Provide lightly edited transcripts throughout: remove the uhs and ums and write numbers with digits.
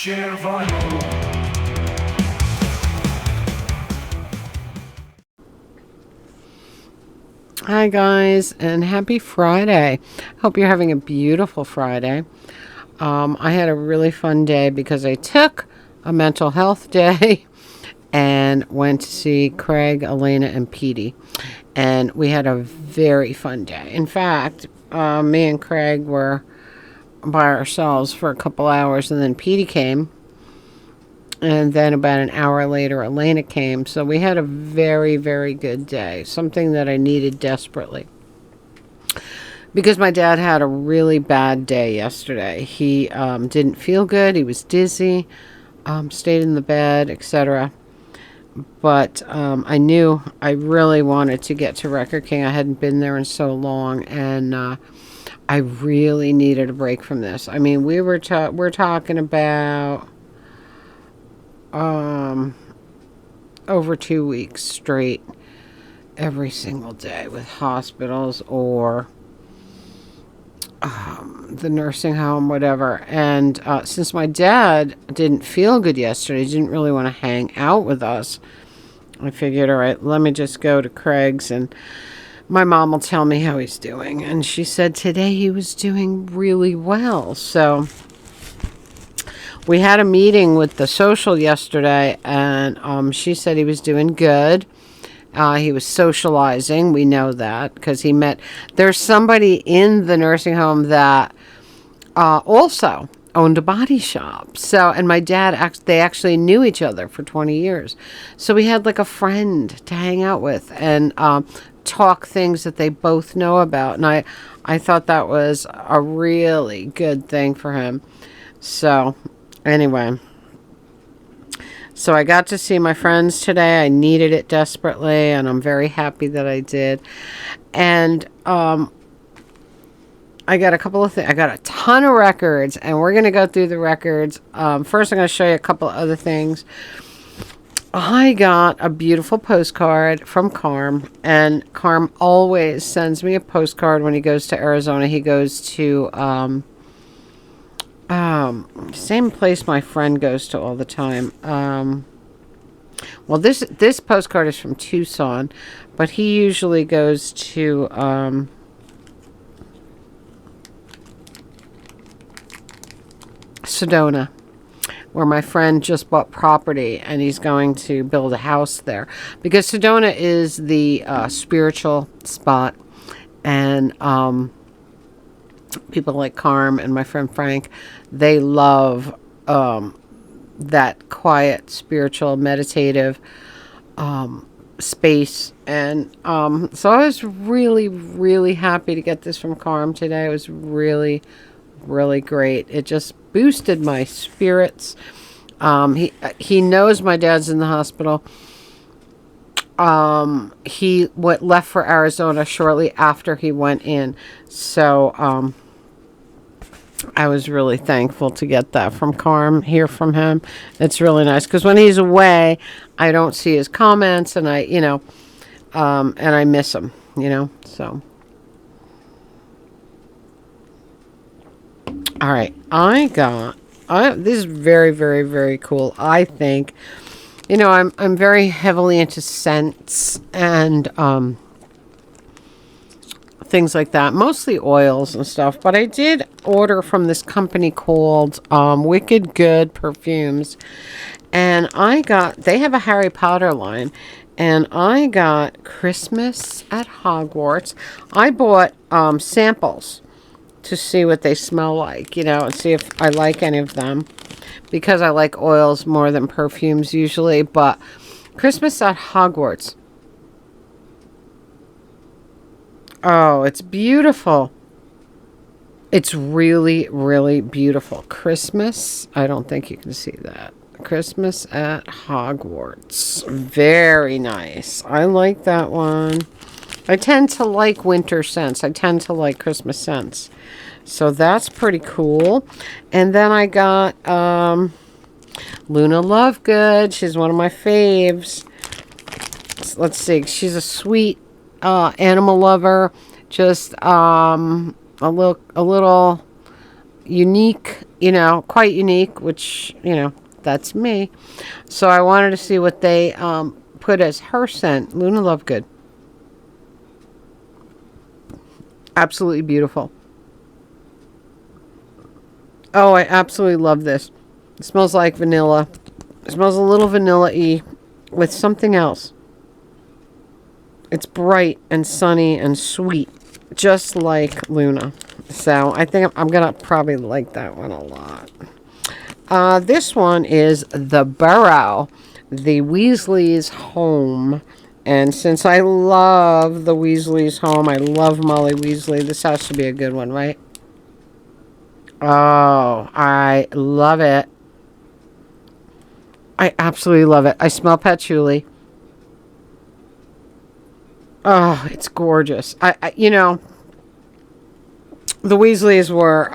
Hi guys, and happy Friday. Hope you're having a beautiful Friday. I had a really fun day because I took a mental health day and went to see Craig, Elena, and Petey. And we had a very fun day. In fact, me and Craig were by ourselves for a couple hours, and then Petey came. And then about an hour later, Elena came. So we had a very, very good day. Something that I needed desperately. Because my dad had a really bad day yesterday. He didn't feel good. He was dizzy. Stayed in the bed, etc. But I knew I really wanted to get to Record King. I hadn't been there in so long. And I really needed a break from this. I mean, we're talking about over 2 weeks straight every single day with hospitals or the nursing home, whatever. And since my dad didn't feel good yesterday, didn't really want to hang out with us, I figured, all right, let me just go to Craig's and my mom will tell me how he's doing. And she said today he was doing really well. So we had a meeting with the social yesterday, and she said he was doing good. He was socializing. We know that because he met. There's somebody in the nursing home that also owned a body shop. So, and my dad, they actually knew each other for 20 years. So we had like a friend to hang out with and talk things that they both know about. And I thought that was a really good thing for him. So anyway, so I got to see my friends today. I needed it desperately, and I'm very happy that I did. And I got a couple of things. I got a ton of records, and we're going to go through the records. First, I'm going to show you a couple of other things. I got a beautiful postcard from Carm, and Carm always sends me a postcard when he goes to Arizona. He goes to same place my friend goes to all the time. Well, this postcard is from Tucson, but he usually goes to Sedona, where my friend just bought property and he's going to build a house there, because Sedona is the spiritual spot, and people like Carm and my friend Frank, they love that quiet, spiritual, meditative space. And so I was really, really happy to get this from Carm today. It was really, really great. It just boosted my spirits. He knows my dad's in the hospital. He left for Arizona shortly after he went in. So I was really thankful to get that from Carm, hear from him. It's really nice because when he's away, I don't see his comments, and and I miss him, so. All right. This is very, very, very cool. I think, I'm very heavily into scents and, things like that, mostly oils and stuff, but I did order from this company called Wicked Good Perfumes, and they have a Harry Potter line, and I got Christmas at Hogwarts. I bought samples to see what they smell like, and see if I like any of them, because I like oils more than perfumes usually. But Christmas at Hogwarts, oh, it's beautiful. It's really, really beautiful. Christmas, I don't think you can see that. Christmas at Hogwarts. Very nice. I like that one. I tend to like winter scents. I tend to like Christmas scents. So that's pretty cool. And then I got Luna Lovegood. She's one of my faves. Let's see. She's a sweet animal lover, just a little unique, you know, quite unique, which, you know, that's me. So I wanted to see what they put as her scent. Luna Lovegood. Absolutely beautiful. Oh, I absolutely love this. It smells like vanilla. It smells a little vanilla-y with something else. It's bright and sunny and sweet, just like Luna. So I think I'm going to probably like that one a lot. This one is The Burrow, the Weasley's Home. And since I love the Weasley's Home, I love Molly Weasley, this has to be a good one, right? Oh, I love it. I absolutely love it. I smell patchouli. Oh, it's gorgeous. You know, the Weasleys were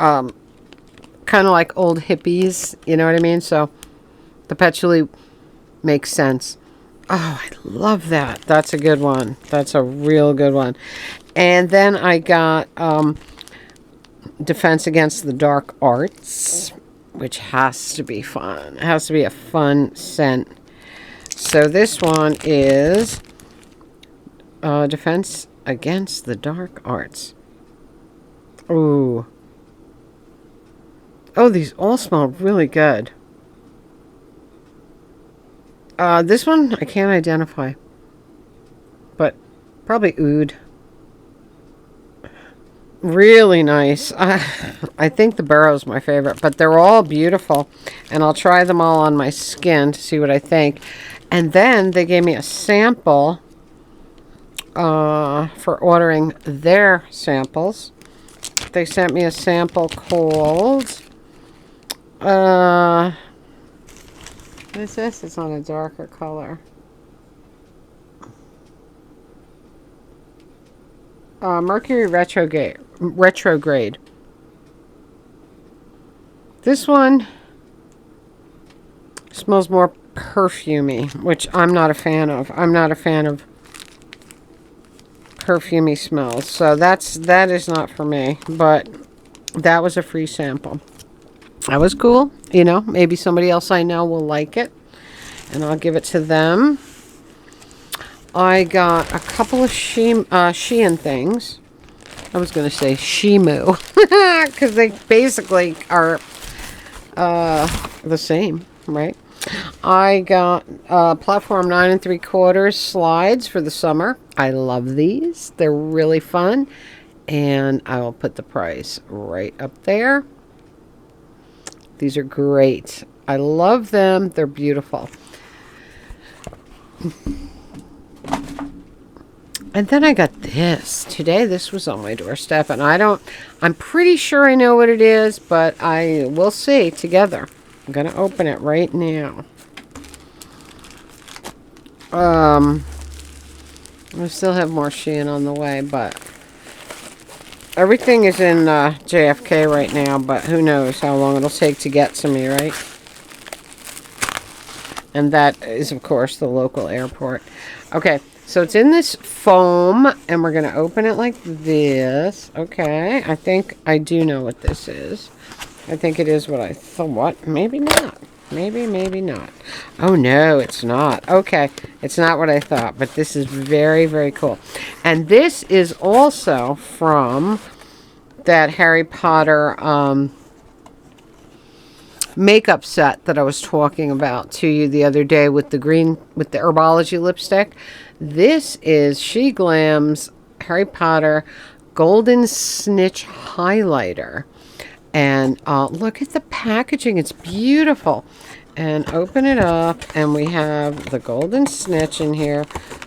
kind of like old hippies, you know what I mean? So the patchouli makes sense. Oh, I love that. That's a good one. That's a real good one. And then I got Defense Against the Dark Arts, which has to be fun. It has to be a fun scent. So this one is Defense Against the Dark Arts. Ooh. Oh, these all smell really good. This one I can't identify, but probably oud. Really nice. I think the Burrow's my favorite, but they're all beautiful, and I'll try them all on my skin to see what I think. And then they gave me a sample for ordering their samples. They sent me a sample called what is this? It's on a darker color. Mercury Retrograde. This one smells more perfumey, which I'm not a fan of. I'm not a fan of perfumey smells. So that is not for me. But that was a free sample. That was cool. You know, maybe somebody else I know will like it, and I'll give it to them. I got a couple of Shein things. I was going to say Shimu, because they basically are the same, right? I got Platform 9 3/4 slides for the summer. I love these. They're really fun. And I will put the price right up there. These are great. I love them. They're beautiful. And then I got this. Today this was on my doorstep, and I'm pretty sure I know what it is, but I will see together. I'm going to open it right now. I still have more Shein on the way, but everything is in JFK right now, but who knows how long it'll take to get to me, right? And that is, of course, the local airport. Okay, so it's in this foam, and we're going to open it like this. Okay, I think I do know what this is. I think it is what I thought. Maybe not. Maybe not. Oh, no, it's not. Okay, it's not what I thought, but this is very, very cool. And this is also from that Harry Potter makeup set that I was talking about to you the other day with the Herbology lipstick. This is She Glam's Harry Potter Golden Snitch Highlighter. And look at the packaging. It's beautiful. And open it up, and we have the Golden Snitch in here,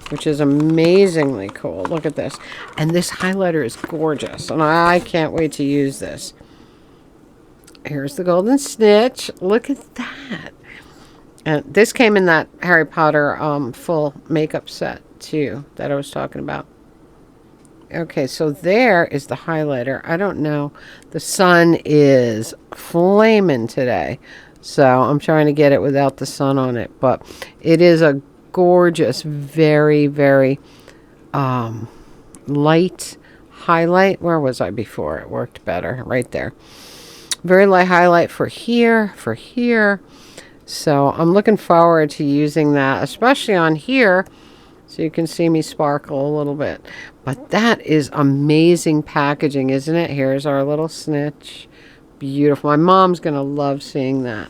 which is amazingly cool. Look at this. And this highlighter is gorgeous, and I can't wait to use this. Here's the Golden Snitch. Look at that. And this came in that Harry Potter full makeup set, too, that I was talking about. Okay, so there is the highlighter. I don't know. The sun is flaming today, so I'm trying to get it without the sun on it. But it is a gorgeous, very, very light highlight. Where was I before? It worked better right there. Very light highlight for here, So I'm looking forward to using that, especially on here, so you can see me sparkle a little bit. But that is amazing packaging, isn't it? Here's our little snitch. Beautiful. My mom's going to love seeing that.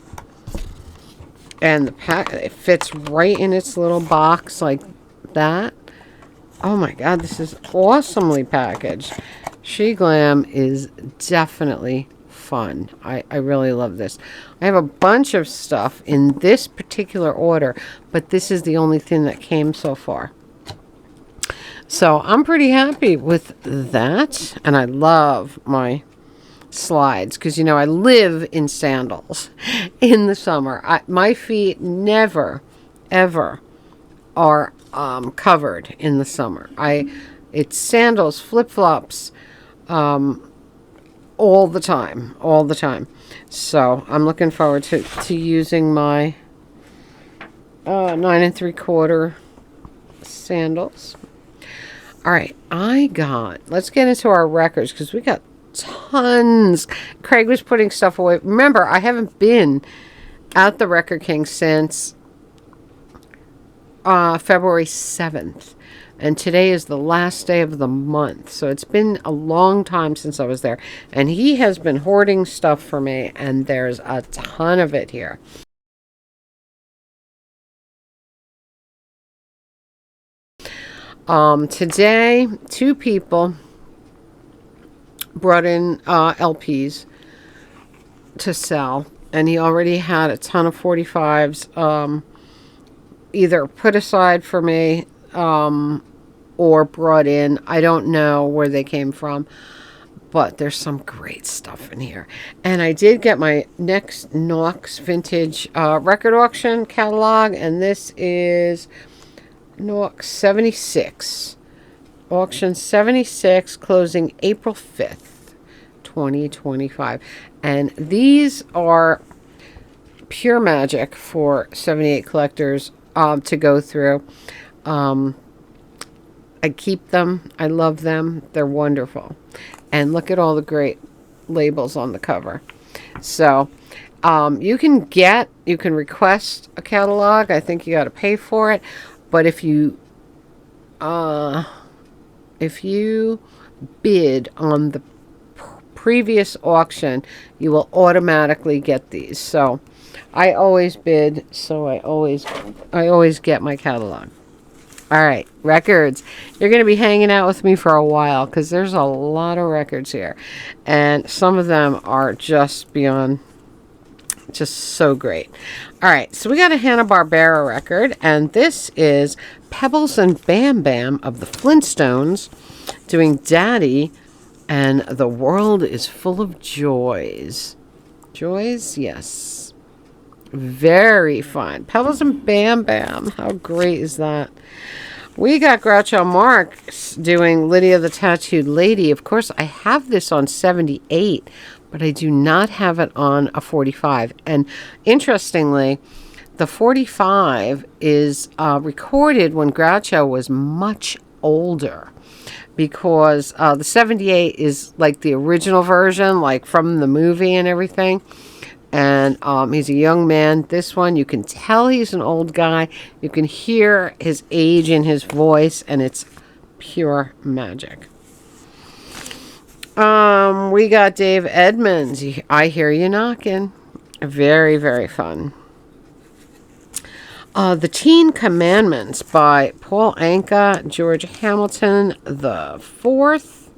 And it fits right in its little box like that. Oh my God, this is awesomely packaged. She Glam is definitely fun. I really love this. I have a bunch of stuff in this particular order, but this is the only thing that came so far. So I'm pretty happy with that. And I love my slides because, you know, I live in sandals in the summer. My feet never, ever are covered in the summer. It's sandals, flip-flops, all the time. So I'm looking forward to using my 9 3/4 sandals. All right, let's get into our records because we got tons. Craig was putting stuff away. Remember, I haven't been at the Record King since February 7th. And today is the last day of the month. So it's been a long time since I was there. And he has been hoarding stuff for me. And there's a ton of it here. Today, 2 people brought in LPs to sell. And he already had a ton of 45s either put aside for me or brought in. I don't know where they came from, but there's some great stuff in here. And I did get my next Knox Vintage record auction catalog, and this is Knox 76. Auction 76, closing April 5th, 2025. And these are pure magic for 78 collectors to go through. I keep them. I love them. They're wonderful. And look at all the great labels on the cover. So you can request a catalog. I think you got to pay for it. But if you bid on the previous auction, you will automatically get these. So I always bid, so I always get my catalog. All right, records. You're going to be hanging out with me for a while because there's a lot of records here. And some of them are just beyond, just so great. All right, so we got a Hanna-Barbera record, and this is Pebbles and Bam Bam of the Flintstones doing Daddy and the World is Full of Joys. Joys? Yes. Very fun. Pebbles and Bam Bam. How great is that? We got Groucho Marx doing Lydia the Tattooed Lady. Of course, I have this on 78, but I do not have it on a 45. And interestingly, the 45 is recorded when Groucho was much older, because the 78 is like the original version, like from the movie and everything. And he's a young man. This one, you can tell he's an old guy. You can hear his age in his voice, and it's pure magic. We got Dave Edmunds. I Hear You Knocking. Very, very fun. The Teen Commandments by Paul Anka, George Hamilton the Fourth,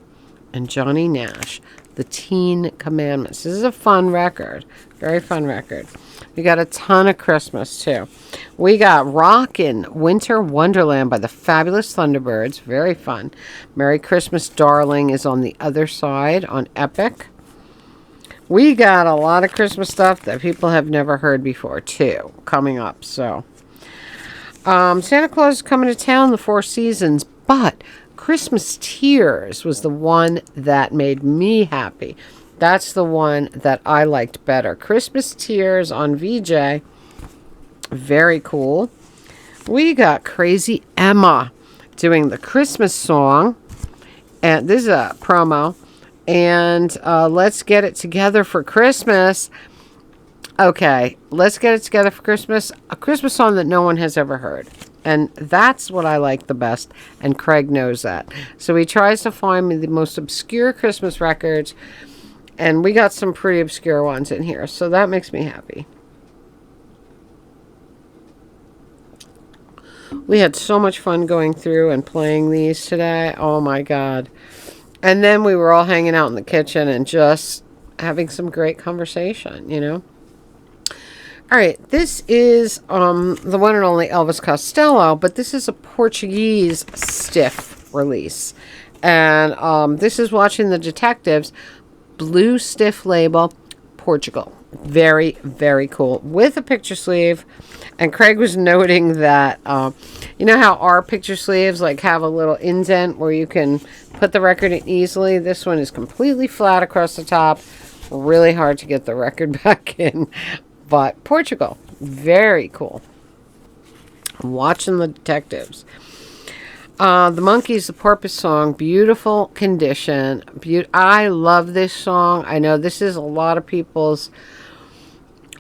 and Johnny Nash. The Teen Commandments. This is a fun record. Very fun record. We got a ton of Christmas, too. We got Rockin' Winter Wonderland by the Fabulous Thunderbirds. Very fun. Merry Christmas, Darling is on the other side on Epic. We got a lot of Christmas stuff that people have never heard before, too, coming up. So, Santa Claus is coming to town, the Four Seasons, but Christmas Tears was the one that made me happy. That's the one that I liked better. Christmas Tears on VJ. Very cool. We got Crazy Emma doing the Christmas song. And this is a promo. And Let's Get It Together for Christmas. Okay, Let's Get It Together for Christmas. A Christmas song that no one has ever heard. And that's what I like the best. And Craig knows that. So he tries to find me the most obscure Christmas records. And we got some pretty obscure ones in here. So that makes me happy. We had so much fun going through and playing these today. Oh my God. And then we were all hanging out in the kitchen and just having some great conversation, you know. All right, this is the one and only Elvis Costello, but this is a Portuguese stiff release. And this is Watching the Detectives, blue stiff label, Portugal. Very, very cool. With a picture sleeve. And Craig was noting that, you know how our picture sleeves like have a little indent where you can put the record in easily? This one is completely flat across the top. Really hard to get the record back in. But Portugal, very cool. Watching the Detectives. The Monkees, the Porpoise song, beautiful condition. I love this song. I know this is a lot of people's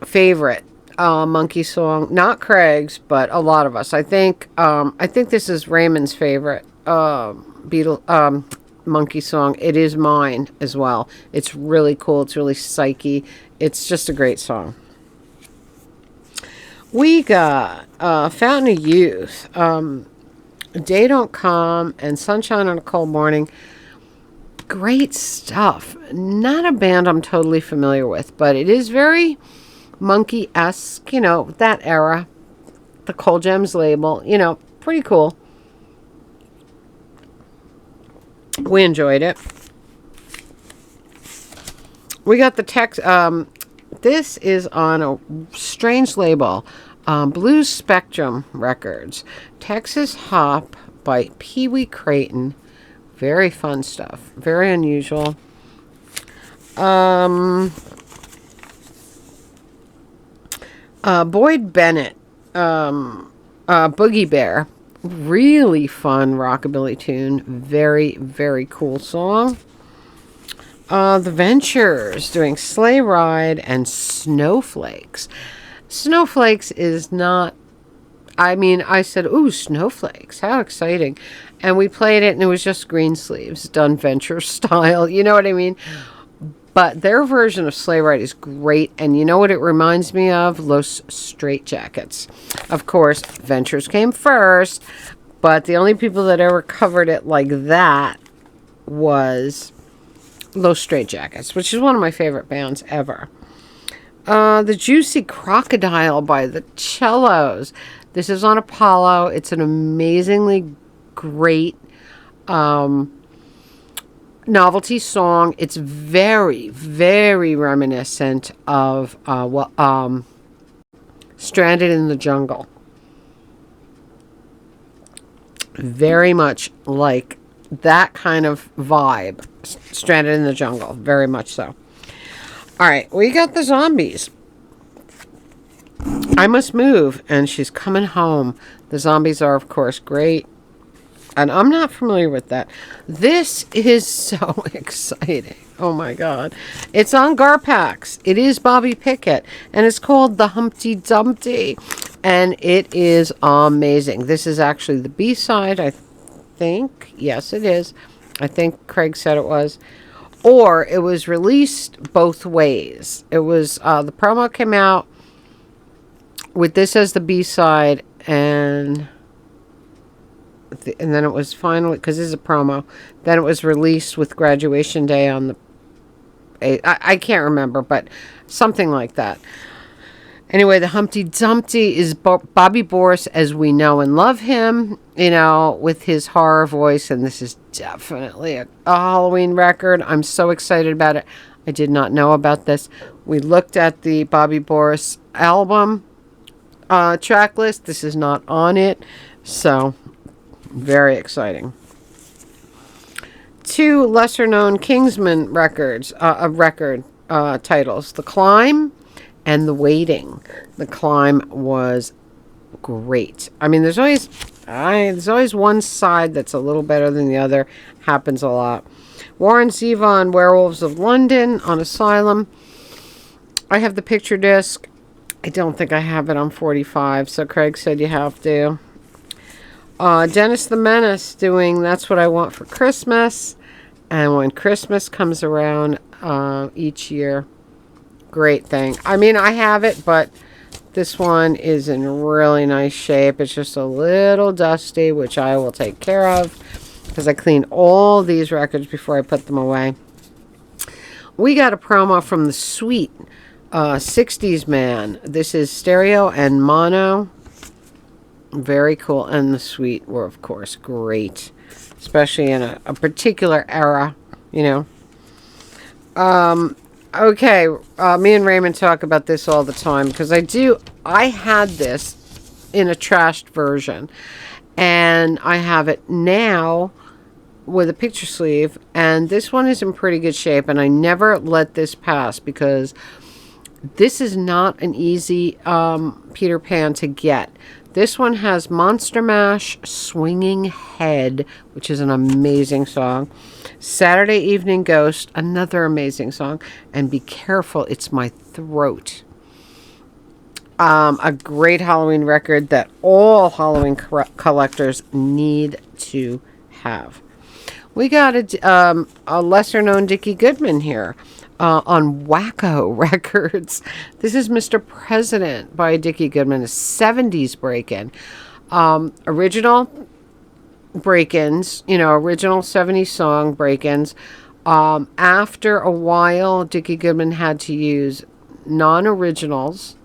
favorite Monkey song. Not Craig's, but a lot of us. I think this is Raymond's favorite Monkey song. It is mine as well. It's really cool. It's really psyche. It's just a great song. We got Fountain of Youth, Day Don't Come, and Sunshine on a Cold Morning. Great stuff. Not a band I'm totally familiar with, but it is very Monkey-esque, you know, that era. The Cold Gems label, you know, pretty cool. We enjoyed it. We got the text. This is on a strange label, Blues Spectrum Records. Texas Hop by Pee Wee Creighton. Very fun stuff. Very unusual. Boyd Bennett, Boogie Bear. Really fun rockabilly tune. Very, very cool song. The Ventures doing Sleigh Ride and Snowflakes. Snowflakes is not, I mean, I said, ooh, snowflakes, how exciting. And we played it and it was just green sleeves done Venture style. You know what I mean? But their version of Sleigh Ride is great. And you know what it reminds me of? Los Straitjackets. Of course, Ventures came first. But the only people that ever covered it like that was Los Straitjackets, which is one of my favorite bands ever. The Juicy Crocodile by the Cellos. This is on Apollo. It's an amazingly great novelty song. It's very, very reminiscent of Stranded in the Jungle. Very much like that kind of vibe. Stranded in the Jungle. Very much so. All right, we got the Zombies. I Must Move, and She's Coming Home. The Zombies are, of course, great. And I'm not familiar with that. This is so exciting. Oh, my God. It's on Garpax. It is Bobby Pickett. And it's called The Humpty Dumpty. And it is amazing. This is actually the B-side, I think. Yes, it is. I think Craig said it was. Or it was released both ways. It was, the promo came out with this as the B-side, and then it was finally, because this is a promo, then it was released with Graduation Day on the, I can't remember, but something like that. Anyway, the Humpty Dumpty is Bobby Boris as we know and love him, you know, with his horror voice, and this is definitely a Halloween record. I'm so excited about it. I did not know about this. We looked at the Bobby Boris album track list. This is not on it, so very exciting. Two lesser-known Kingsman records, titles: The Climb and The Waiting. The Climb was great. I mean, there's always one side that's a little better than the other. Happens a lot. Warren Zevon, Werewolves of London on Asylum. I have the picture disc. I don't think I have it on 45, so Craig said you have to. Dennis the Menace doing That's What I Want for Christmas. And When Christmas Comes Around each year. Great thing. I mean, I have it, but this one is in really nice shape. It's just a little dusty, which I will take care of because I clean all these records before I put them away. We got a promo from the Sweet 60s Man. This is stereo and mono. Very cool. And the Sweet were, of course, great. Especially in a particular era, you know. Okay, me and Raymond talk about this all the time because I had this in a trashed version. And I have it now with a picture sleeve. And this one is in pretty good shape. And I never let this pass because this is not an easy Peter Pan to get. This one has Monster Mash, Swinging Head, which is an amazing song. Saturday Evening Ghost, another amazing song. And Be Careful, It's My Throat. A great Halloween record that all Halloween collectors need to have. We got a lesser-known Dickie Goodman here. On Wacko Records. This is Mr. President by Dickie Goodman, a 70s break-in. Original break-ins, original 70s song break-ins. After a while, Dickie Goodman had to use non-originals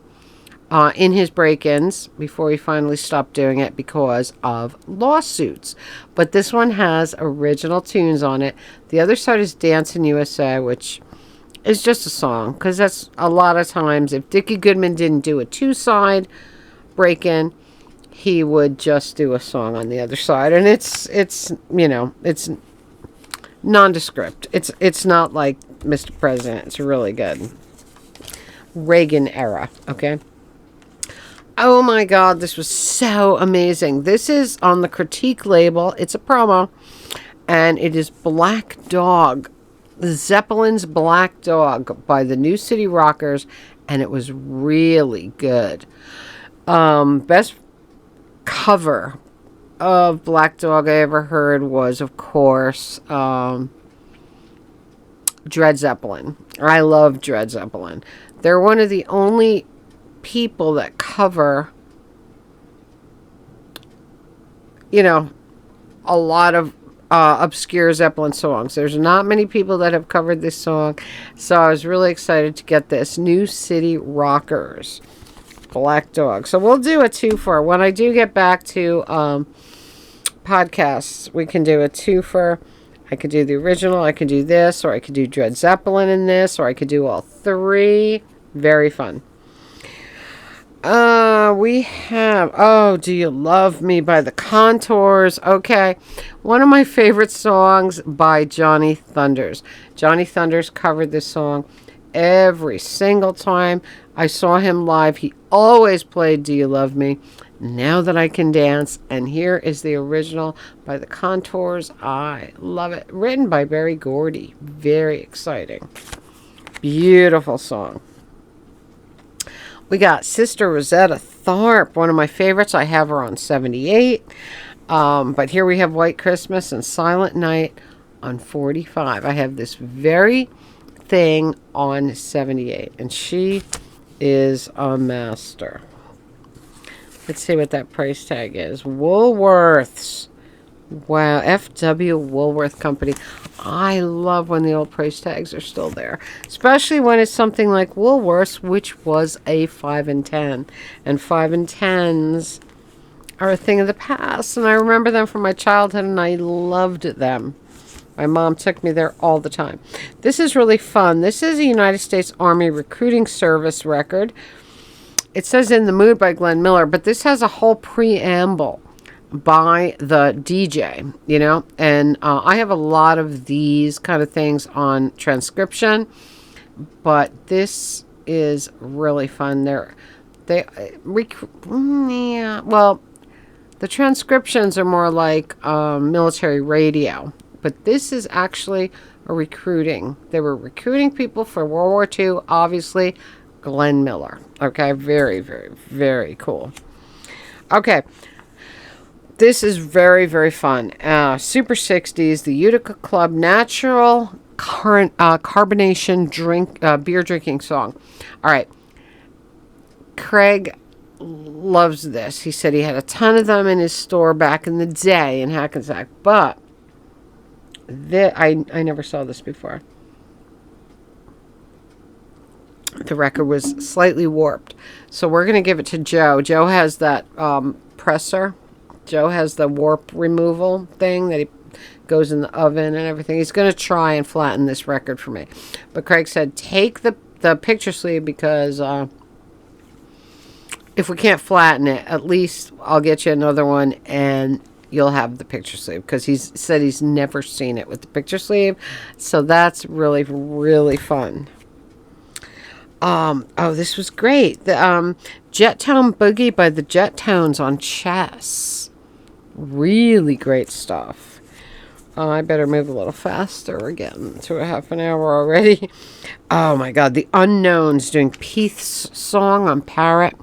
in his break-ins before he finally stopped doing it because of lawsuits. But this one has original tunes on it. The other side is Dancing USA, which is just a song, because that's a lot of times, if Dickie Goodman didn't do a two-side break-in, he would just do a song on the other side, and it's nondescript. It's not like Mr. President. It's really good. Reagan era, okay? Oh my God, this was so amazing. This is on the Critique label. It's a promo, and it is Black Dog. Zeppelin's Black Dog by the New City Rockers, and it was really good. Best cover of Black Dog I ever heard was, of course, Dred Zeppelin. I love Dred Zeppelin. They're one of the only people that cover, a lot of obscure Zeppelin songs. There's not many people that have covered this song, so I was really excited to get this. New City Rockers, Black Dog. So we'll do a twofer. When I do get back to podcasts, we can do a twofer. I could do the original, I could do this, or I could do Dred Zeppelin in this, or I could do all three. Very fun. We have, Do You Love Me by the Contours. Okay. One of my favorite songs by Johnny Thunders. Johnny Thunders covered this song every single time I saw him live. He always played Do You Love Me? Now That I Can Dance. And here is the original by the Contours. I love it. Written by Berry Gordy. Very exciting. Beautiful song. We got Sister Rosetta Tharpe, one of my favorites. I have her on 78. But here we have White Christmas and Silent Night on 45. I have this very thing on 78. And she is a master. Let's see what that price tag is. Woolworths. Wow, F.W. Woolworth Company. I love when the old price tags are still there. Especially when it's something like Woolworths, which was a 5 and 10. And 5 and 10s are a thing of the past. And I remember them from my childhood, and I loved them. My mom took me there all the time. This is really fun. This is a United States Army Recruiting Service record. It says In the Mood by Glenn Miller, but this has a whole preamble by the DJ, and I have a lot of these kind of things on transcription, but this is really fun. The transcriptions are more like military radio, but this is actually or recruiting. They were recruiting people for World War II, obviously. Glenn Miller. Okay, very, very, very cool. Okay, this is very, very fun. Super 60s, the Utica Club Natural Carbonation beer drinking song. All right, Craig loves this. He said he had a ton of them in his store back in the day in Hackensack, but I never saw this before. The record was slightly warped. So we're going to give it to Joe. Joe has that presser. Joe has the warp removal thing that he goes in the oven and everything. He's going to try and flatten this record for me. But Craig said, take the picture sleeve because if we can't flatten it, at least I'll get you another one and you'll have the picture sleeve. Because he said he's never seen it with the picture sleeve. So that's really, really fun. Oh, this was great. The Jet Town Boogie by the Jet Tones on Chess. Really great stuff. I better move a little faster. We're getting to a half an hour already. Oh my God. The Unknowns doing Pete's song on Parrot.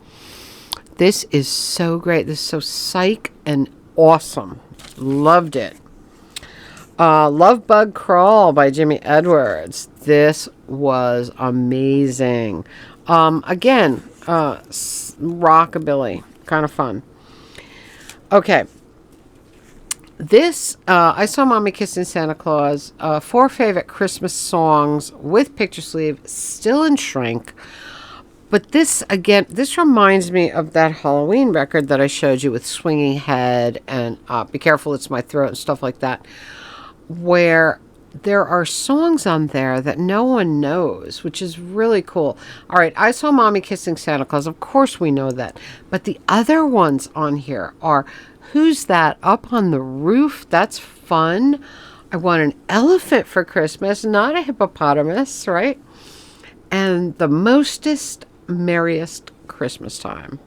This is so great. This is so psych and awesome. Loved it. Love Bug Crawl by Jimmy Edwards. This was amazing. Again, rockabilly. Kind of fun. Okay. This, I Saw Mommy Kissing Santa Claus. 4 favorite Christmas songs with picture sleeve. Still in shrink. But this, again, this reminds me of that Halloween record that I showed you with Swinging Head and Be Careful It's My Throat and stuff like that, where there are songs on there that no one knows, which is really cool. All right, I Saw Mommy Kissing Santa Claus. Of course we know that. But the other ones on here are Who's That? Up on the Roof. That's fun. I Want an Elephant for Christmas, not a hippopotamus, right? And The Mostest Merriest Christmas Time.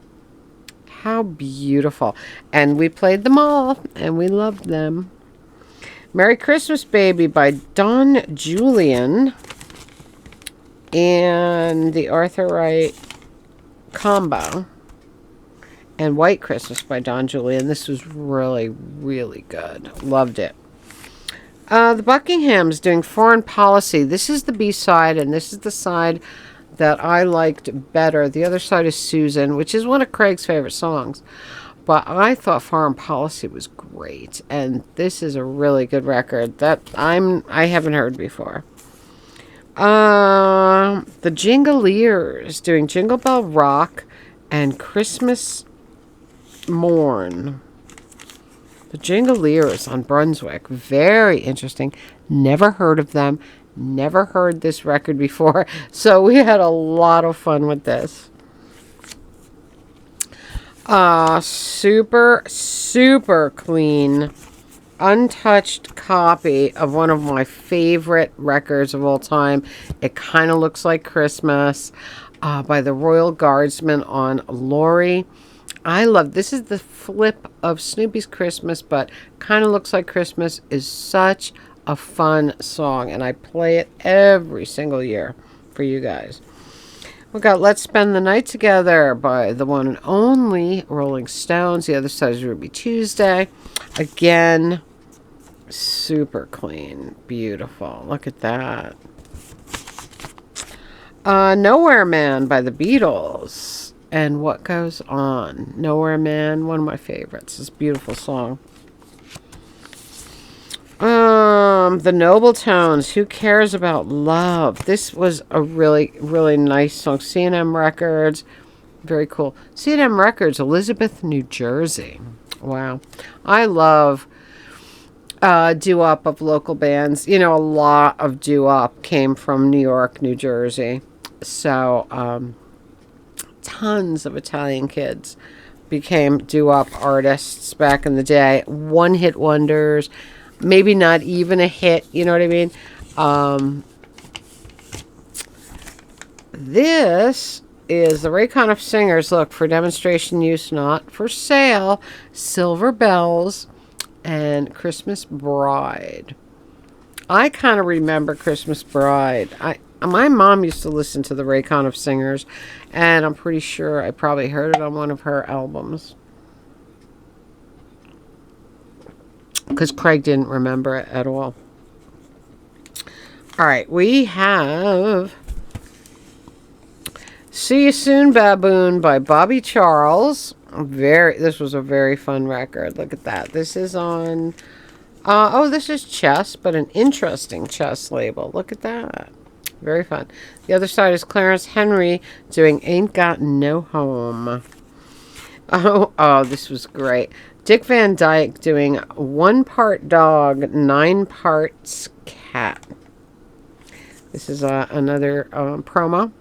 How beautiful. And we played them all, and we loved them. Merry Christmas Baby by Don Julian and the Arthur Wright combo. And White Christmas by Don Julian. This was really, really good. Loved it. The Buckinghams doing Foreign Policy. This is the B-side, and this is the side that I liked better. The other side is Susan, which is one of Craig's favorite songs. But I thought Foreign Policy was great, and this is a really good record that I haven't heard before. The Jingleers doing Jingle Bell Rock and Christmas Morn. The Jingleers on Brunswick. Very interesting. Never heard of them. Never heard this record before. So we had a lot of fun with this. Super, super clean, untouched copy of one of my favorite records of all time. It kind of looks like Christmas, by the Royal Guardsmen on Lori. I love this. Is the flip of Snoopy's Christmas, but kind of looks like Christmas. Is such a fun song, and I play it every single year for you guys. We got Let's Spend the Night Together by the one and only Rolling Stones. The other side is Ruby Tuesday. Again, super clean. Beautiful. Look at that. Nowhere Man by the Beatles. And What Goes On. Nowhere Man, one of my favorites. This beautiful song. The Noble Tones, Who Cares About Love? This was a really, really nice song. C&M Records, very cool. C&M Records, Elizabeth, New Jersey. Wow. I love doo-wop of local bands. You know, a lot of doo-wop came from New York, New Jersey. So, tons of Italian kids became doo-wop artists back in the day. One-hit wonders. Maybe not even a hit, you know what I mean? This is the Ray Conniff Singers. Look, for demonstration use, not for sale. Silver Bells and Christmas Bride. I kind of remember Christmas Bride. My mom used to listen to the Raycon of Singers, and I'm pretty sure I probably heard it on one of her albums. Because Craig didn't remember it at all. All right, we have See You Soon, Baboon by Bobby Charles. This was a very fun record. Look at that. This is on, this is Chess, but an interesting Chess label. Look at that. Very fun. The other side is Clarence Henry doing Ain't Got No Home. Oh, this was great. Dick Van Dyke doing 1 part dog, 9 parts cat. This is another promo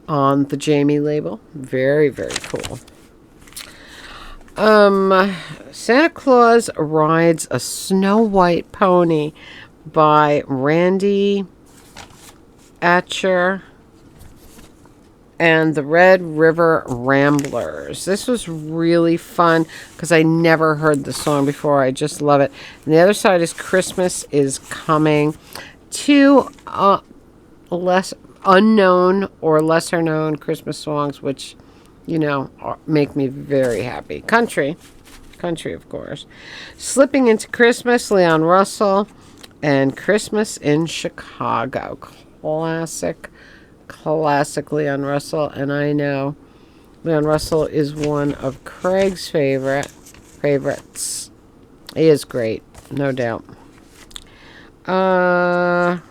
on the Jamie label. Very, very cool. Santa Claus Rides a Snow White Pony by Randy Atcher and the Red River Ramblers. This was really fun because I never heard the song before. I just love it. And the other side is Christmas is Coming. 2 less unknown or lesser known Christmas songs, which, you know, make me very happy. Country, of course. Slipping Into Christmas, Leon Russell, and Christmas in Chicago. Classic Leon Russell, and I know Leon Russell is one of Craig's favorites. He is great, no doubt. The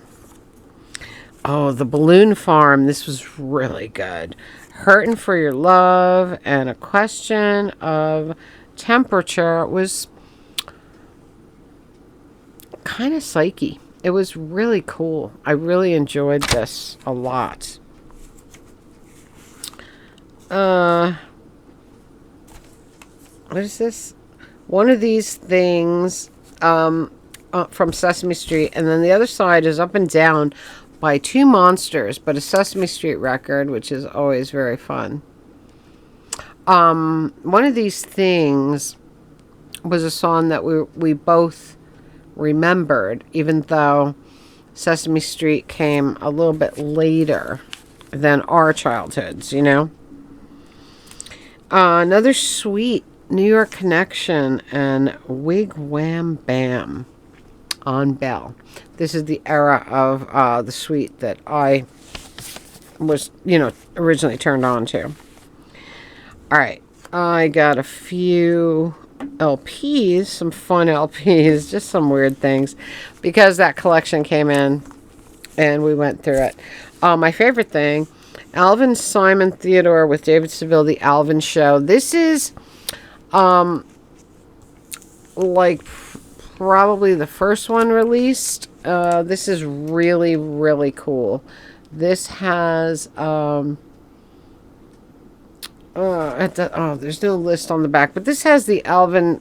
Balloon Farm. This was really good. Hurtin' for Your Love and A Question of Temperature was kind of psyche. It was really cool. I really enjoyed this a lot. What is this? One of These Things from Sesame Street, and then the other side is Up and Down by Two Monsters, but a Sesame Street record, which is always very fun. One of These Things was a song that we both remembered, even though Sesame Street came a little bit later than our childhoods, you know. Another sweet New York Connection and Wig Wham Bam on Bell. This is the era of the suite that I was, you know, originally turned on to. All right, I got a few LPs, some fun LPs, just some weird things, because that collection came in and we went through it. My favorite thing, Alvin Simon Theodore with David Seville, The Alvin Show. This is like probably the first one released. This is really, really cool. This has there's no list on the back, but this has the Alvin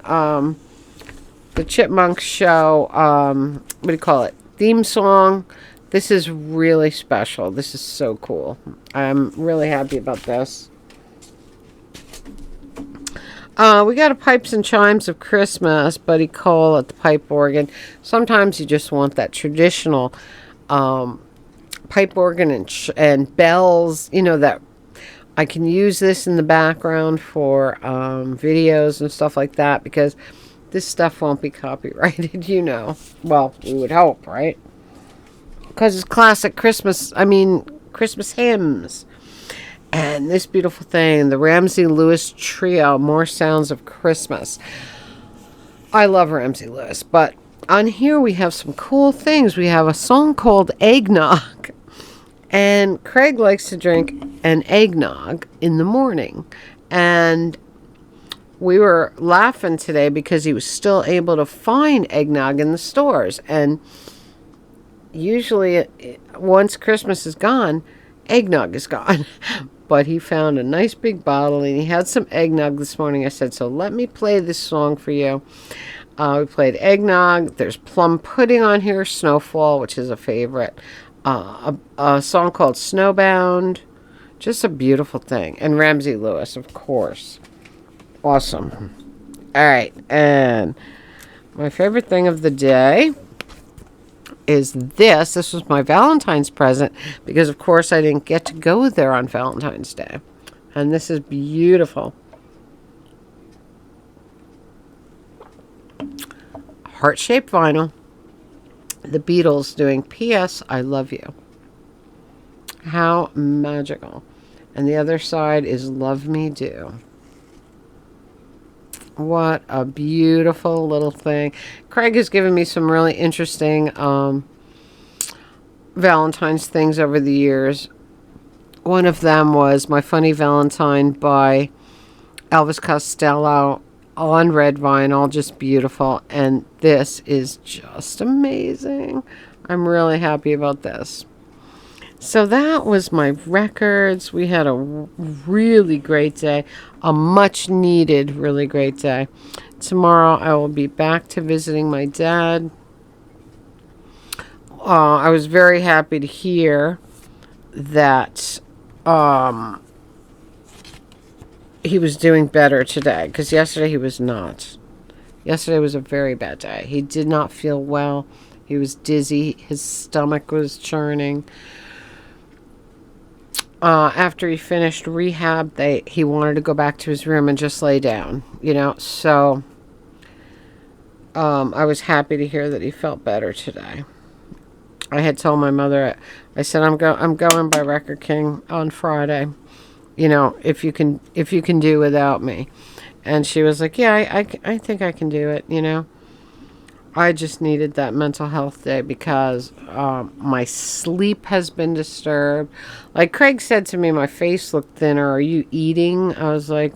the Chipmunk Show what do you call it, theme song. This is really special. This is so cool. I'm really happy about this. We got a Pipes and Chimes of Christmas, Buddy Cole at the pipe organ. Sometimes you just want that traditional pipe organ and bells, you know, that I can use this in the background for videos and stuff like that, because this stuff won't be copyrighted, you know. Well, we would hope, right? Because it's classic Christmas hymns. And this beautiful thing, the Ramsey Lewis Trio, More Sounds of Christmas. I love Ramsey Lewis, but on here we have some cool things. We have a song called Eggnog. And Craig likes to drink an eggnog in the morning. And we were laughing today because he was still able to find eggnog in the stores. And usually, once Christmas is gone, eggnog is gone. But he found a nice big bottle, and he had some eggnog this morning. I said, so let me play this song for you. We played eggnog. There's plum pudding on here, Snowfall, which is a favorite. A song called Snowbound. Just a beautiful thing. And Ramsey Lewis, of course. Awesome. All right. And my favorite thing of the day is this. This was my Valentine's present because, of course, I didn't get to go there on Valentine's Day. And this is beautiful. Heart-shaped vinyl. The Beatles doing P.S. I Love You. How magical. And the other side is Love Me Do. What a beautiful little thing. Craig has given me some really interesting Valentine's things over the years. One of them was My Funny Valentine by Elvis Costello on red vinyl. Just beautiful. And this is just amazing. I'm really happy about this. So that was my records. We had a really great day. A much needed, really great day. Tomorrow I will be back to visiting my dad. I was very happy to hear that he was doing better today. Because yesterday he was not. Yesterday was a very bad day. He did not feel well. He was dizzy. His stomach was churning. After he finished rehab, he wanted to go back to his room and just lay down, So, I was happy to hear that he felt better today. I had told my mother, I said, I'm going by Record King on Friday. If you can do without me. And she was like, yeah, I think I can do it, I just needed that mental health day because my sleep has been disturbed. Like Craig said to me, my face looked thinner. Are you eating? I was like,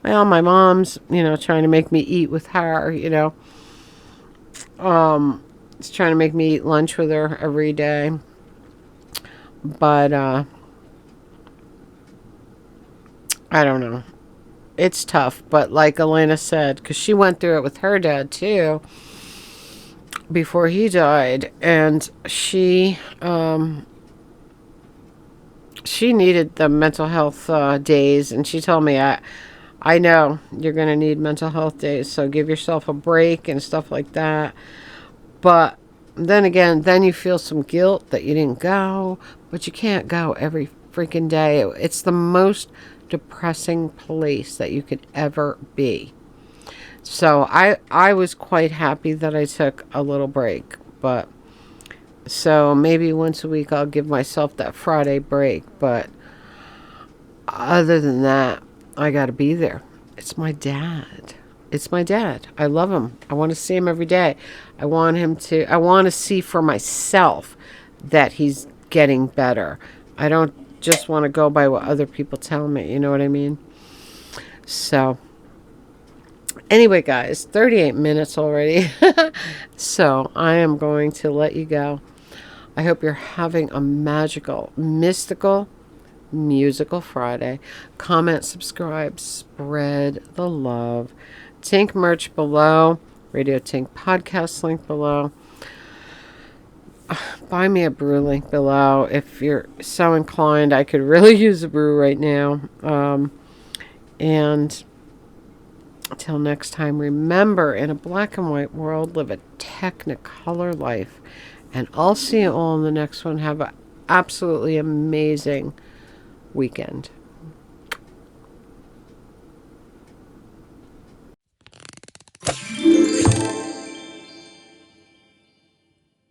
well, my mom's, trying to make me eat with her, It's trying to make me eat lunch with her every day. But I don't know. It's tough. But like Elena said, because she went through it with her dad too, before he died, and she needed the mental health days, and she told me, I know you're going to need mental health days, so give yourself a break and stuff like that. But then again, then you feel some guilt that you didn't go, but you can't go every freaking day. It's the most depressing place that you could ever be. So I was quite happy that I took a little break. But so maybe once a week I'll give myself that Friday break. But other than that, I got to be there. It's my dad. It's my dad. I love him. I want to see him every day. I want to see for myself that he's getting better. I don't just want to go by what other people tell me. You know what I mean? So anyway, guys, 38 minutes already. So I am going to let you go. I hope you're having a magical, mystical, musical Friday. Comment, subscribe, spread the love. Tink merch below. Radio Tink podcast link below. Buy me a brew link below. If you're so inclined, I could really use a brew right now. And until next time, remember, in a black and white world, live a technicolor life. And I'll see you all in the next one. Have an absolutely amazing weekend.